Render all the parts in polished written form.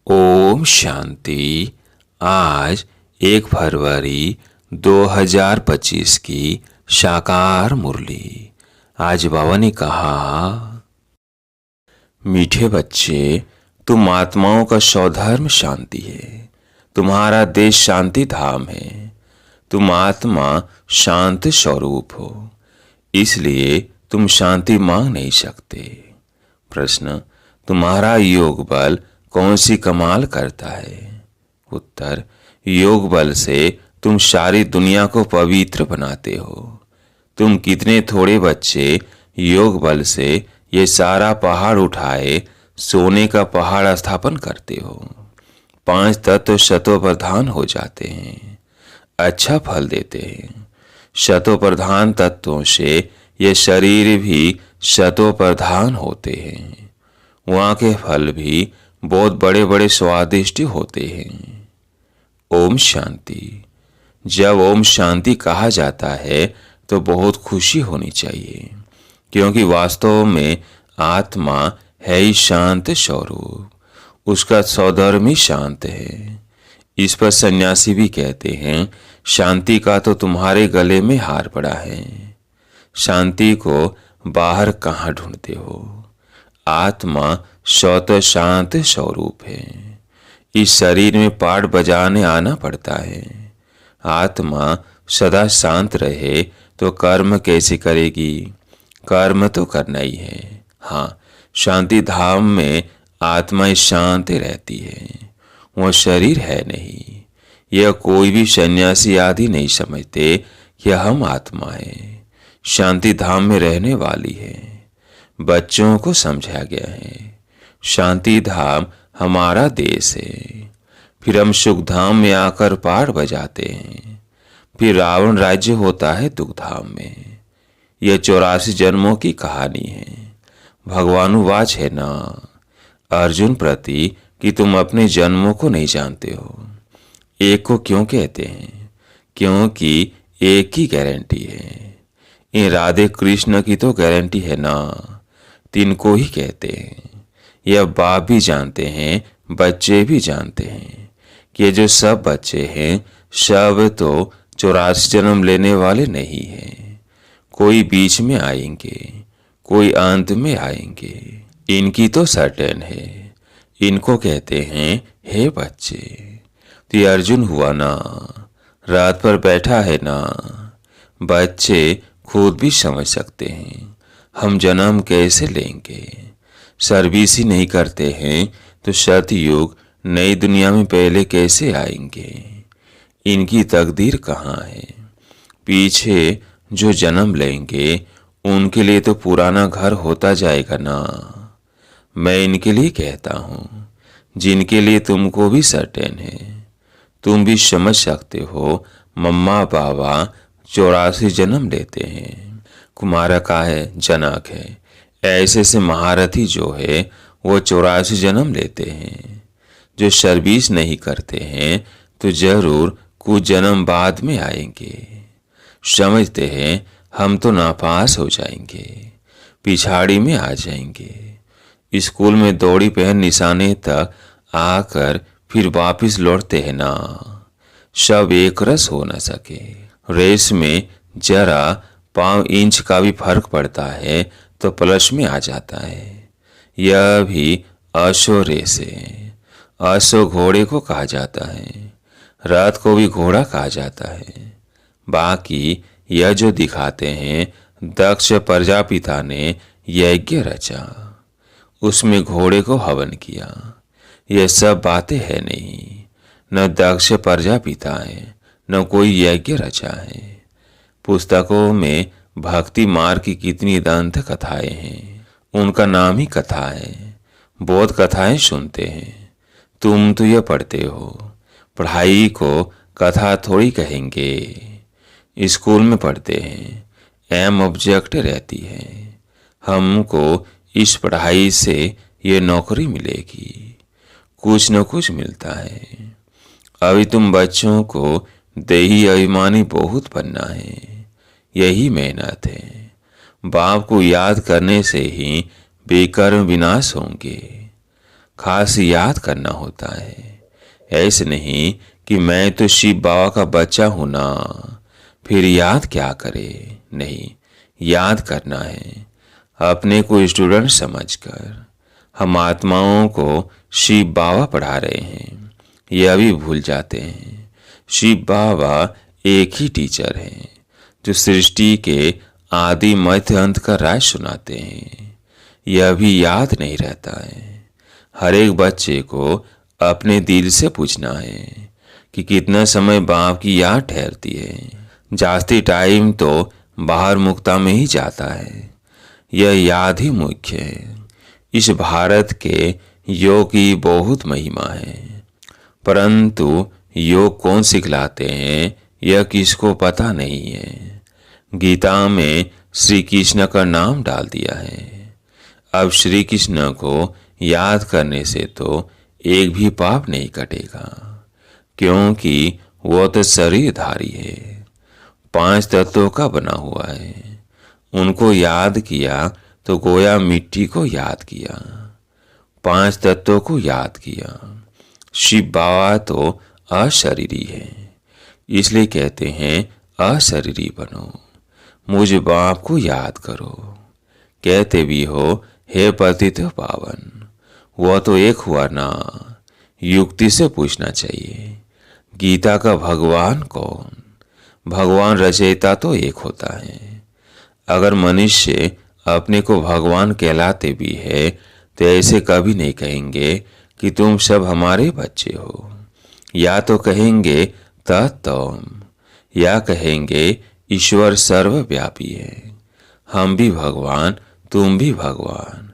ओम शांति। आज 1 फरवरी 2025 की साकार मुरली। आज बाबा ने कहा, मीठे बच्चे, तुम आत्माओं का स्वधर्म शांति है। तुम्हारा देश शांति धाम है। तुम आत्मा शांत स्वरूप हो, इसलिए तुम शांति मांग नहीं सकते। प्रश्न, तुम्हारा योग बल कौन सी कमाल करता है? उत्तर, योग बल से तुम सारी दुनिया को पवित्र बनाते हो। तुम कितने थोड़े बच्चे योग बल से ये सारा पहाड़ उठाए सोने का पहाड़ स्थापन करते हो। 5 तत्व शतो प्रधान हो जाते हैं, अच्छा फल देते हैं। शतो प्रधान तत्वों से ये शरीर भी शतो प्रधान होते हैं। वहाँ के फल भी बहुत बड़े बड़े स्वादिष्ट होते हैं। ओम शांति। जब ओम शांति कहा जाता है तो बहुत खुशी होनी चाहिए, क्योंकि वास्तव में आत्मा है ही शांत स्वरूप। उसका स्वधर्म ही शांत है। इस पर सन्यासी भी कहते हैं, शांति का तो तुम्हारे गले में हार पड़ा है। शांति को बाहर कहाँ ढूंढते हो? आत्मा स्वतः शांत स्वरूप है। इस शरीर में पाठ बजाने आना पड़ता है। आत्मा सदा शांत रहे तो कर्म कैसे करेगी? कर्म तो करना ही है। हाँ, शांति धाम में आत्मा शांत रहती है। वह शरीर है नहीं। यह कोई भी सन्यासी आदि नहीं समझते कि हम आत्मा है, शांति धाम में रहने वाली है। बच्चों को समझाया गया है, शांति धाम हमारा देश है। फिर हम सुख धाम में आकर पाठ बजाते हैं। फिर रावण राज्य होता है दुख धाम में। यह 84 जन्मों की कहानी है। भगवानुवाच है ना अर्जुन प्रति कि तुम अपने जन्मों को नहीं जानते हो। एक को क्यों कहते हैं? क्योंकि एक की गारंटी है। इन राधे कृष्ण की तो गारंटी है ना, 3 को ही कहते हैं। यह बाप भी जानते हैं, बच्चे भी जानते हैं कि ये जो सब बच्चे हैं सब तो 84 जन्म लेने वाले नहीं हैं। कोई बीच में आएंगे, कोई अंत में आएंगे। इनकी तो सर्टेन है। इनको कहते हैं, हे बच्चे। तो ये अर्जुन हुआ ना, रात पर बैठा है ना। बच्चे खुद भी समझ सकते हैं हम जन्म कैसे लेंगे। सर्विस ही नहीं करते हैं तो सतयुग नई दुनिया में पहले कैसे आएंगे? इनकी तकदीर कहाँ है? पीछे जो जन्म लेंगे उनके लिए तो पुराना घर होता जाएगा ना। मैं इनके लिए कहता हूँ जिनके लिए तुमको भी सर्टेन है। तुम भी समझ सकते हो, मम्मा बाबा 84 जन्म लेते हैं। कुमारा का है, जनक है, ऐसे से महारथी जो है वो 84 जन्म लेते हैं। जो सर्विस नहीं करते हैं तो जरूर कुछ जन्म बाद में आएंगे। समझते हैं हम तो नापास हो जाएंगे, पिछाड़ी में आ जाएंगे। स्कूल में दौड़ी पहन निशाने तक आकर फिर वापिस लौटते हैं ना। सब एक रस हो न सके। रेस में जरा 5 इंच का भी फर्क पड़ता है तो प्लस में आ जाता है। यह भी अश्व रेस है। अश्व घोड़े को कहा जाता है, रथ को भी घोड़ा कहा जाता है। बाकी यह जो दिखाते हैं, दक्ष प्रजापिता ने यज्ञ रचा, उसमें घोड़े को हवन किया। यह सब बातें है नहीं। न दक्ष प्रजापिता है, न कोई यज्ञ रचा है। पुस्तकों में भक्ति मार्ग की कितनी दंत कथाएं हैं, उनका नाम ही कथा है। बहुत कथाएं सुनते हैं। तुम तो यह पढ़ते हो, पढ़ाई को कथा थोड़ी कहेंगे। स्कूल में पढ़ते हैं, एम ऑब्जेक्ट रहती है। हमको इस पढ़ाई से ये नौकरी मिलेगी, कुछ न कुछ मिलता है। अभी तुम बच्चों को देही अभिमानी बहुत बनना है, यही मेहनत है। बाप को याद करने से ही बेकर्म विनाश होंगे। खास याद करना होता है। ऐसे नहीं कि मैं तो शिव बाबा का बच्चा हूं ना, फिर याद क्या करे। नहीं, याद करना है अपने को स्टूडेंट समझकर। हम आत्माओं को शिव बाबा पढ़ा रहे हैं, यह भी भूल जाते हैं शिव बाबा एक ही टीचर हैं जो सृष्टि के आदि मध्य अंत का राज सुनाते हैं। यह भी याद नहीं रहता है। हर एक बच्चे को अपने दिल से पूछना है कि कितना समय बाप की याद ठहरती है। जास्ती टाइम तो बाहर मुक्ता में ही जाता है। यह याद ही मुख्य है। इस भारत के योग की बहुत महिमा है, परंतु योग कौन सिखलाते हैं यह किसको पता नहीं है। गीता में श्री कृष्ण का नाम डाल दिया है। अब श्री कृष्ण को याद करने से तो एक भी पाप नहीं कटेगा, क्योंकि वो तो शरीरधारी है, 5 तत्वों का बना हुआ है। उनको याद किया तो गोया मिट्टी को याद किया, 5 तत्वों को याद किया। शिव बाबा तो अशरीरी है, इसलिए कहते हैं अशरीरी बनो, मुझ बाप को याद करो। कहते भी हो हे पतित पावन, वह तो एक हुआ ना। युक्ति से पूछना चाहिए, गीता का भगवान कौन? भगवान रचयिता तो एक होता है। अगर मनुष्य अपने को भगवान कहलाते भी है तो ऐसे कभी नहीं कहेंगे कि तुम सब हमारे बच्चे हो। या तो कहेंगे तत्तम, या कहेंगे ईश्वर सर्वव्यापी है, हम भी भगवान तुम भी भगवान,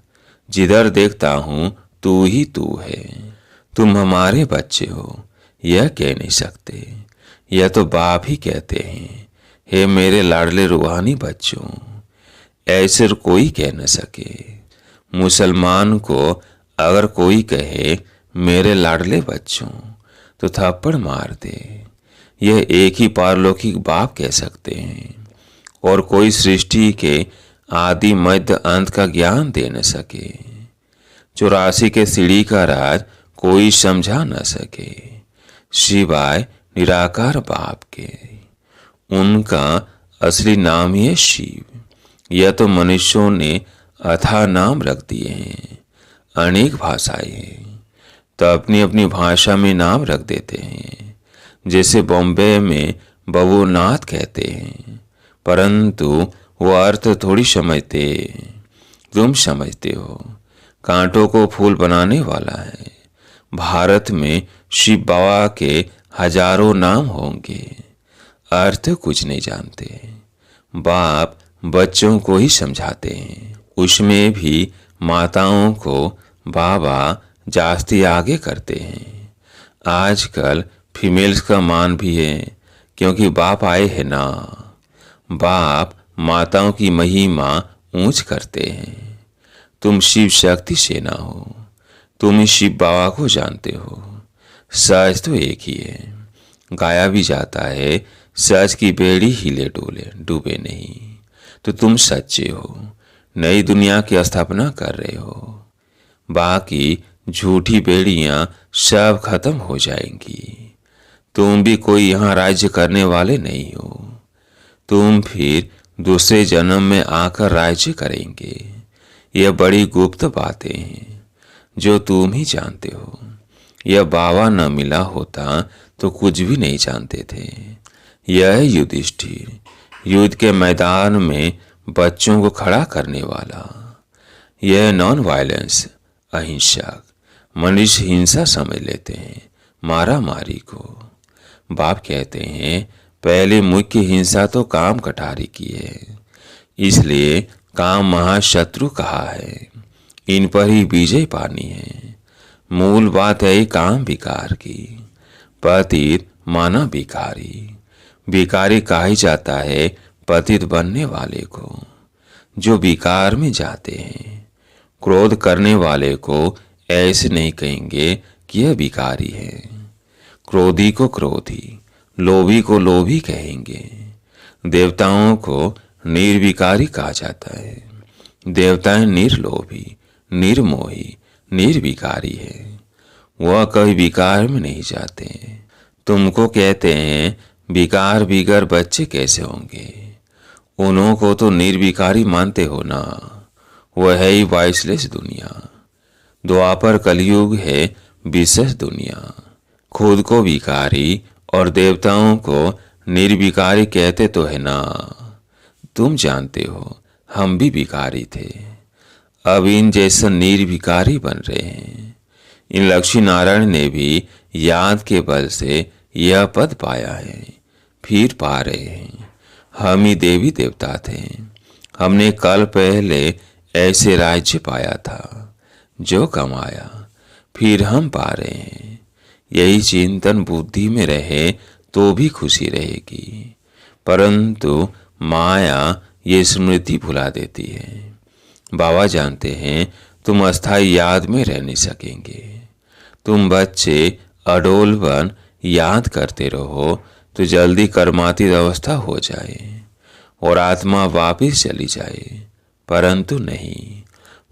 जिधर देखता हूं तू ही तू है, तुम हमारे बच्चे हो। यह कह नहीं सकते, यह तो बाप ही कहते हैं, हे मेरे लाडले रूहानी बच्चों। ऐसे कोई कह न सके। मुसलमान को अगर कोई कहे मेरे लाडले बच्चों तो थप्पड़ मार दे। यह एक ही पारलौकिक बाप कह सकते हैं, और कोई सृष्टि के आदि मध्य अंत का ज्ञान दे न सके। 84 के सीढ़ी का राज कोई समझा न सके सिवाय निराकार बाप के। उनका असली नाम ही है शिव। यह तो मनुष्यों ने अथाह नाम रख दिए हैं। अनेक भाषाएं हैं तो अपनी अपनी भाषा में नाम रख देते हैं। जैसे बॉम्बे में बबूनाथ कहते हैं, परंतु वो अर्थ थोड़ी समझते। तुम समझते हो कांटों को फूल बनाने वाला है। भारत में शिव बाबा के हजारों नाम होंगे, अर्थ कुछ नहीं जानते। बाप बच्चों को ही समझाते हैं, उसमें भी माताओं को बाबा जास्ती आगे करते हैं। आजकल फीमेल्स का मान भी है, क्योंकि बाप आए हैं ना। बाप माताओं की महिमा ऊंच करते हैं। तुम शिव शक्ति सेना हो, तुम ही शिव बाबा को जानते हो। सच तो एक ही है, गाया भी जाता है सच की बेड़ी हिले डोले डूबे नहीं। तो तुम सच्चे हो, नई दुनिया की स्थापना कर रहे हो। बाकी झूठी बेड़ियां सब खत्म हो जाएंगी। तुम भी कोई यहाँ राज्य करने वाले नहीं हो। तुम फिर दूसरे जन्म में आकर राज्य करेंगे। यह बड़ी गुप्त बातें हैं जो तुम ही जानते हो। यह बाबा न मिला होता तो कुछ भी नहीं जानते थे। यह है युधिष्ठिर, युद्ध के मैदान में बच्चों को खड़ा करने वाला। यह नॉन वायलेंस, अहिंसक। मनुष्य हिंसा समझ लेते हैं मारा मारी को। बाप कहते हैं पहले मुख्य हिंसा तो काम कटारी की है, इसलिए काम महाशत्रु कहा है। इन पर ही विजय पानी है। मूल बात है काम विकार की। पतित माना भिखारी। भिखारी कहा ही जाता है पतित बनने वाले को, जो विकार में जाते हैं। क्रोध करने वाले को ऐसे नहीं कहेंगे कि यह भिखारी है। क्रोधी को क्रोधी, लोभी को लोभी कहेंगे। देवताओं को निर्विकारी कहा जाता है। देवताएं निर्लोभी, निर्मोही, निर्विकारी है, वह कभी विकार में नहीं जाते। तुमको कहते हैं विकार बिगर बच्चे कैसे होंगे, उन्हों को तो निर्विकारी मानते हो ना। वह है ही वाइसलेस दुनिया। द्वापर कलयुग है विशेष दुनिया। खुद को विकारी और देवताओं को निर्विकारी कहते तो है ना। तुम जानते हो हम भी विकारी थे, अब इन जैसा निर्विकारी बन रहे हैं। इन लक्ष्मी नारायण ने भी याद के बल से यह पद पाया है, फिर पा रहे हैं। हम ही देवी देवता थे, हमने कल पहले ऐसे राज्य पाया था जो कमाया, फिर हम पा रहे हैं। यही चिंतन बुद्धि में रहे तो भी खुशी रहेगी, परंतु माया ये स्मृति भुला देती है। बाबा जानते हैं तुम अस्थायी याद में रह नहीं सकेंगे। तुम बच्चे अडोल बन याद करते रहो तो जल्दी कर्मातीत अवस्था हो जाए और आत्मा वापिस चली जाए, परंतु नहीं।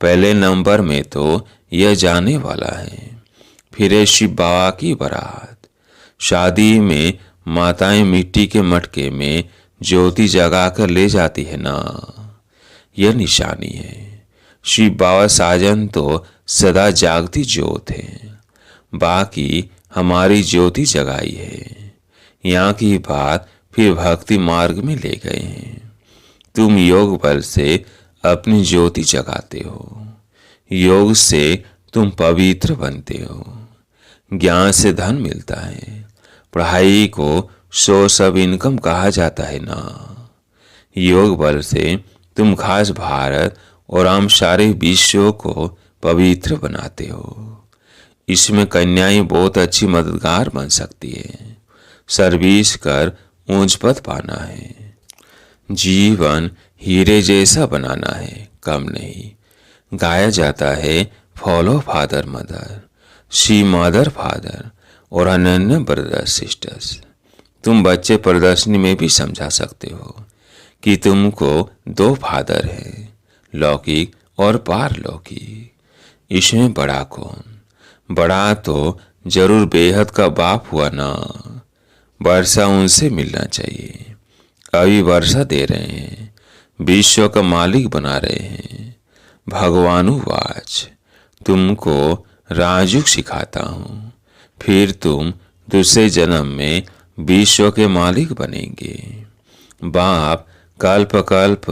पहले नंबर में तो यह जाने वाला है। फिर शिव बाबा की बारात। शादी में माताएं मिट्टी के मटके में ज्योति जगाकर ले जाती है ना, यह निशानी है। शिव बाबा साजन तो सदा जागती ज्योत है, बाकी हमारी ज्योति जगाई है। यहाँ की बात फिर भक्ति मार्ग में ले गए हैं। तुम योग बल से अपनी ज्योति जगाते हो, योग से तुम पवित्र बनते हो। ज्ञान से धन मिलता है, पढ़ाई को सोर्स ऑफ इनकम कहा जाता है ना। योग बल से तुम खास भारत और हम सारे विश्व को पवित्र बनाते हो। इसमें कन्याएं बहुत अच्छी मददगार बन सकती है। सर्विस कर ऊंच पद पाना है, जीवन हीरे जैसा बनाना है, कम नहीं। गाया जाता है फॉलो फादर मदर, सी मदर फादर और अनन्य ब्रदर सिस्टर्स। तुम बच्चे प्रदर्शनी में भी समझा सकते हो कि तुमको दो फादर हैं, लौकिक और पारलौकिक। इसमें बड़ा कौन? बड़ा तो जरूर बेहद का बाप हुआ ना। वर्षा उनसे मिलना चाहिए। अभी वर्षा दे रहे हैं, विश्व का मालिक बना रहे हैं। भगवानुवाच, तुमको राजयोग सिखाता हूँ, फिर तुम दूसरे जन्म में विश्व के मालिक बनेंगे। बाप कल्प कल्प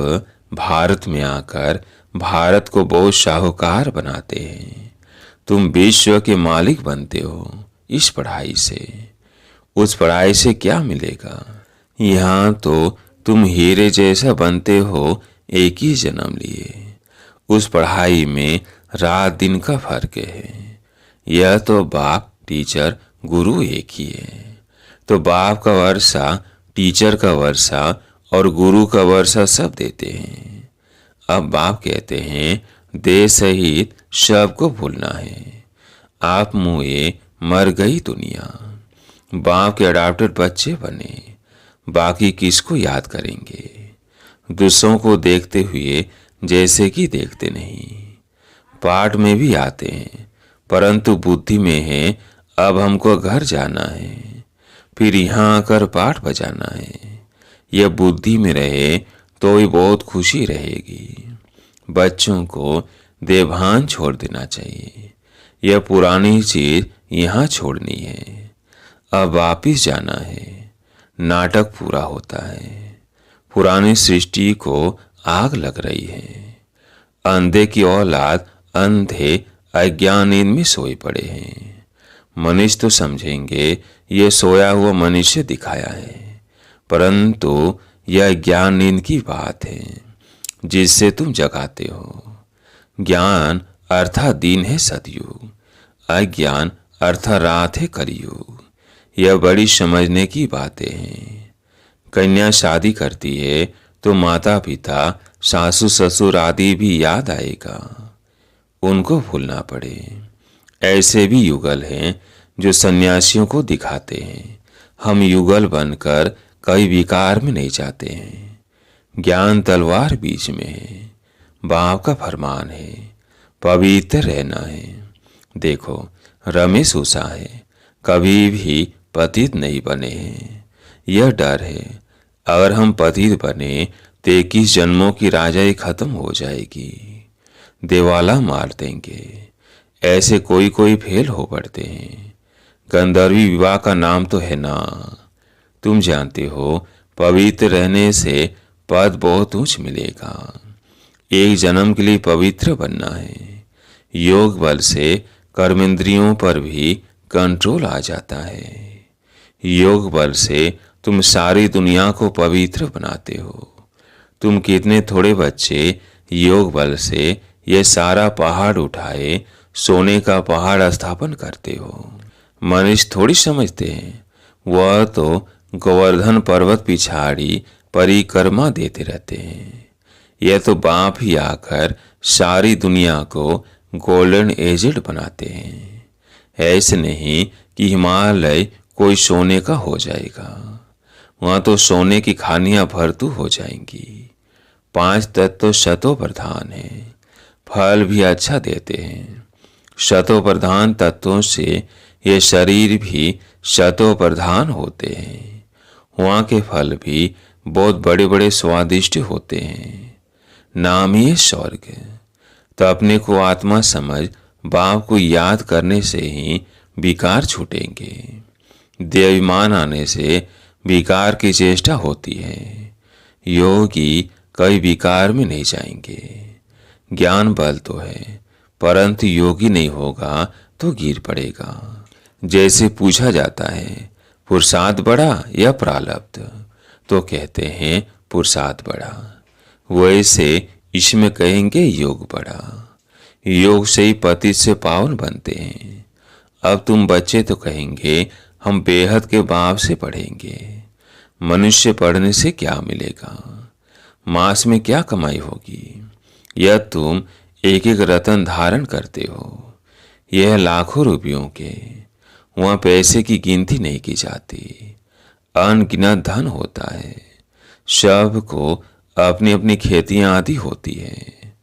भारत में आकर भारत को बहुत शाहूकार बनाते हैं। तुम विश्व के मालिक बनते हो इस पढ़ाई से। उस पढ़ाई से क्या मिलेगा? यहाँ तो तुम हीरे जैसा बनते हो एक ही जन्म लिए। उस पढ़ाई में रात दिन का फर्क है। यह तो बाप टीचर गुरु एक ही है। तो बाप का वर्षा, टीचर का वर्षा और गुरु का वर्षा सब देते हैं। अब बाप कहते हैं देह सहित सबको भूलना है। आप मुए मर गई दुनिया। बाप के अडॉप्टेड बच्चे बने, बाकी किसको याद करेंगे? दूसरों को देखते हुए जैसे कि देखते नहीं। पाठ में भी आते हैं, परंतु बुद्धि में है अब हमको घर जाना है, फिर यहाँ आकर पाठ बजाना है। यह बुद्धि में रहे तो ही बहुत खुशी रहेगी। बच्चों को देवभान छोड़ देना चाहिए। यह पुरानी चीज यहाँ छोड़नी है, अब वापिस जाना है। नाटक पूरा होता है। पुरानी सृष्टि को आग लग रही है। अंधे की औलाद अंधे अज्ञान नींद में सोए पड़े हैं। मनुष्य तो समझेंगे ये सोया हुआ मनुष्य दिखाया है, परंतु यह ज्ञान नींद की बात है जिससे तुम जगाते हो। ज्ञान अर्थात दिन है सतयुग, अज्ञान अर्थात रात है कलयुग। यह बड़ी समझने की बातें हैं। कन्या शादी करती है तो माता पिता, सासू ससुर आदि भी याद आएगा, उनको भूलना पड़े। ऐसे भी युगल हैं जो सन्यासियों को दिखाते हैं। हम युगल बनकर कई विकार में नहीं जाते हैं। ज्ञान तलवार बीच में है। बाप का फरमान है पवित्र रहना है। देखो, रमेश उषा है, कभी भी पतित नहीं बने हैं। यह डर है, अगर हम पतित बने तो 21 जन्मों की राजाई खत्म हो जाएगी, देवाला मार देंगे। ऐसे कोई कोई फेल हो पड़ते हैं। गंधर्वी विवाह का नाम तो है ना। तुम जानते हो, पवित्र रहने से पद बहुत ऊंच मिलेगा। एक जन्म के लिए पवित्र बनना है। योग बल से कर्मेंद्रियों पर भी कंट्रोल आ जाता है। योग बल से तुम सारी दुनिया को पवित्र बनाते हो। तुम कितने थोड़े बच्चे योग बल से ये सारा पहाड़ उठाए सोने का पहाड़ स्थापन करते हो। मनुष्य थोड़ी समझते हैं, वह तो गोवर्धन पर्वत पिछाड़ी परिक्रमा देते रहते हैं। यह तो बाप ही आकर सारी दुनिया को गोल्डन एजेड बनाते हैं। ऐसे नहीं कि हिमालय कोई सोने का हो जाएगा, वहां तो सोने की खानियां भरतू हो जाएंगी। 5 तत्व शतो प्रधान है, फल भी अच्छा देते हैं। शतो प्रधान तत्वों से ये शरीर भी शतो प्रधान होते हैं। वहाँ के फल भी बहुत बड़े बड़े स्वादिष्ट होते हैं। नाम ही है स्वर्ग। तो अपने को आत्मा समझ बाप को याद करने से ही विकार छूटेंगे। देवाभिमान आने से विकार की चेष्टा होती है। योगी कई विकार में नहीं जाएंगे। ज्ञान बल तो है, परंतु योगी नहीं होगा तो गिर पड़ेगा। जैसे पूछा जाता है, पुरुषार्थ बड़ा या प्रारब्ध, तो कहते हैं पुरुषार्थ बड़ा। वैसे इसमें कहेंगे योग बड़ा। योग से ही पति से पावन बनते हैं। अब तुम बच्चे तो कहेंगे हम बेहद के बाप से पढ़ेंगे। मनुष्य पढ़ने से क्या मिलेगा, मास में क्या कमाई होगी। यह तुम एक एक रतन धारण करते हो, यह लाखों रुपयों के। वहाँ पैसे की गिनती नहीं की जाती, अनगिनत धन होता है। सबको अपनी अपनी खेतियां आदि होती है।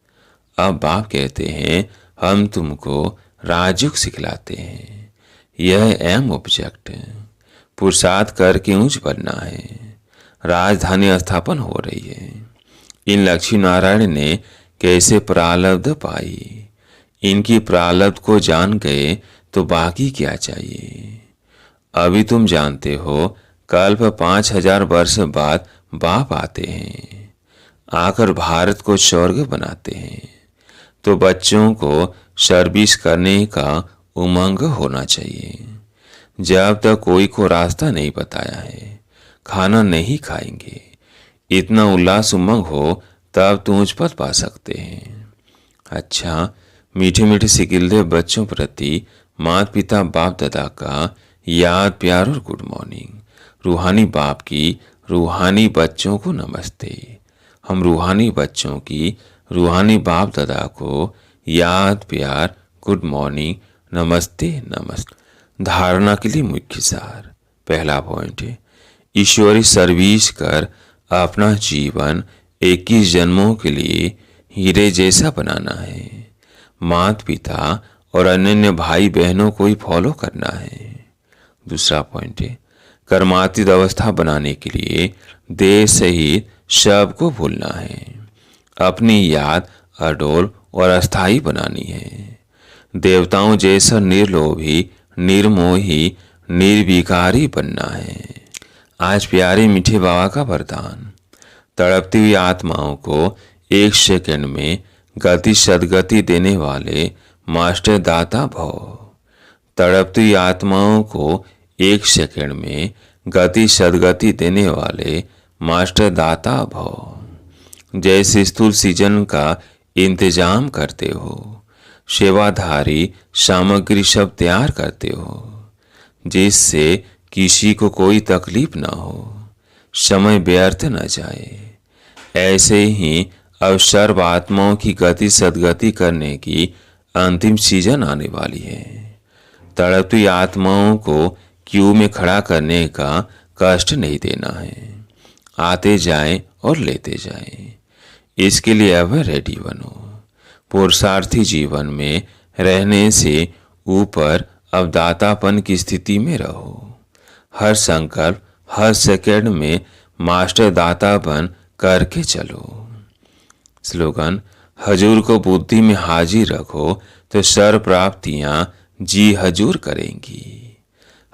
अब बाप कहते हैं हम तुमको राजयोग सिखलाते हैं। यह एम ऑब्जेक्ट, पुरुषार्थ करके ऊंच बनना है। राजधानी स्थापन हो रही है। इन लक्ष्मी नारायण ने कैसे प्रारब्ध पाई, इनकी प्रारब्ध को जान गए तो बाकी क्या चाहिए। अभी तुम जानते हो कल्प 5000 वर्ष बाद बाप आते हैं, आकर भारत को स्वर्ग बनाते हैं। तो बच्चों को सर्विस करने का उमंग होना चाहिए। जब तक कोई को रास्ता नहीं बताया है, खाना नहीं खाएंगे। इतना उल्लास उमंग हो तब तो ऊंच पद पा सकते हैं। अच्छा, मीठे मीठे सिकिलदे बच्चों प्रति माता पिता बाप दादा का याद प्यार और गुड मॉर्निंग। रूहानी बाप की रूहानी बच्चों को नमस्ते। हम रूहानी बच्चों की रूहानी बाप दादा को याद प्यार गुड मॉर्निंग नमस्ते नमस्ते। धारणा के लिए मुख्य सार। पहला पॉइंट है, ईश्वरी सर्विस कर अपना जीवन 21 जन्मों के लिए हीरे जैसा बनाना है। माता पिता और अन्य भाई बहनों को ही फॉलो करना है। दूसरा पॉइंट है, कर्मातीत अवस्था बनाने के लिए देह सहित सबको भूलना है। अपनी याद अडोल और अस्थायी बनानी है। देवताओं जैसा निर्लोभी, निर्मोही, निर्विकारी बनना है। आज प्यारे मीठे बाबा का वरदान, तड़पती हुई आत्माओं को 1 सेकंड में गति सदगति देने वाले मास्टर दाता भव। तड़पती हुई आत्माओं को 1 सेकंड में गति सदगति देने वाले मास्टर दाता भव। जैसे स्थूल सीजन का इंतजाम करते हो, सेवाधारी सामग्री सब तैयार करते हो, जिससे किसी को कोई तकलीफ ना हो, समय व्यर्थ न जाए। ऐसे ही अब सर्व आत्माओं की गति सदगति करने की अंतिम सीजन आने वाली है। तड़पती आत्माओं को क्यू में खड़ा करने का कष्ट नहीं देना है। आते जाएं और लेते जाएं। इसके लिए अब रेडी बनो। पुरुषार्थी जीवन में रहने से ऊपर अवदातापन की स्थिति में रहो। हर संकल्प, हर सेकंड में मास्टर दातापन करके चलो। स्लोगन, हजूर को बुद्धि में हाजिर रखो तो सर्व प्राप्तियां जी हजूर करेंगी।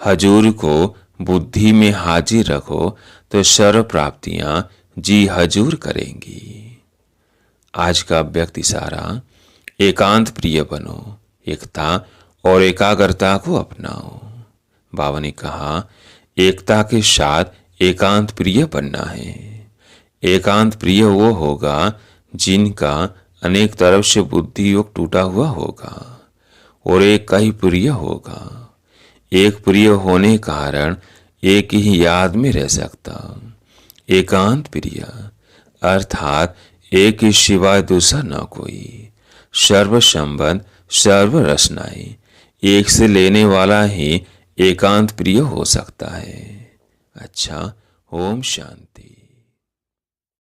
हजूर को बुद्धि में हाजिर रखो तो सर्व प्राप्तियां जी हजूर करेंगी। आज का व्यक्ति सारा, एकांत प्रिय बनो, एकता और एकाग्रता को अपनाओ। बाबा ने कहा, एकता के साथ एकांत प्रिय बनना है। एकांत प्रिय वो होगा जिनका अनेक तरफ से बुद्धि योग टूटा हुआ होगा और एक का ही प्रिय होगा। एक प्रिय होने कारण एक ही याद में रह सकता। एकांत प्रिय अर्थात एक ही सिवाय दूसरा न कोई। सर्व संबंध, सर्व रचनाएं एक से लेने वाला ही एकांत प्रिय हो सकता है। अच्छा, ओम शांति।